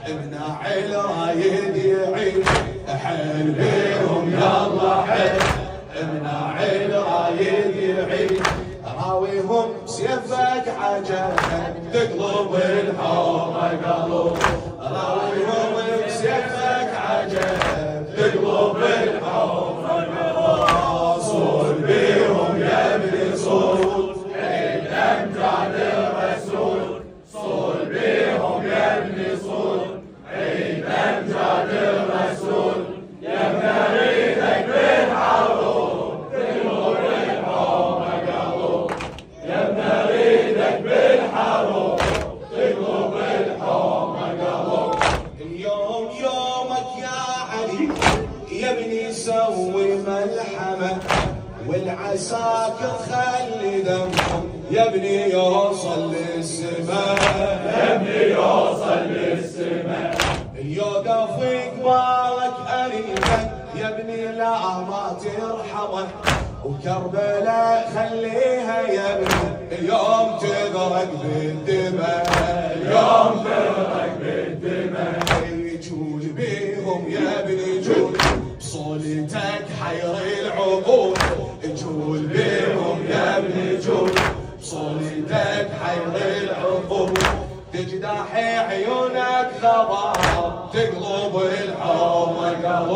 امنع الرايد يعيش حل بيهم يلا حل امنع الرايد يعيش راويهم سيفك عجل تقلب الحوم قلب راويهم سيفك عجل تقلب الحوم قلب صول بيهم يا ابني صول عيد امجاد الرسول صول بيهم يا ابني صول عيد امجاد الرسول يا ابن ريدك بالحروب تقلب الحوم قلب يا ابن ريدك بالحروب تقلب الحوم قلب اليوم يومك يا علي يا ابني سوي ملحمه والعساكر خلي دمهم يا ابني يوصل للسماء يا ابني يوصل للسماء يوقف قبالك أريدك يا ابني لا ما ترحمه وكربلاء خليها يا ابني اليوم تغرق بالدماء اليوم تغرق بالدماء جول بيهم يا ابني جول بصولتك حير العقول جول بيهم يا ابني جول بصولتك حير العقول تجدح عيونك ضباب تقلب الحوم قلب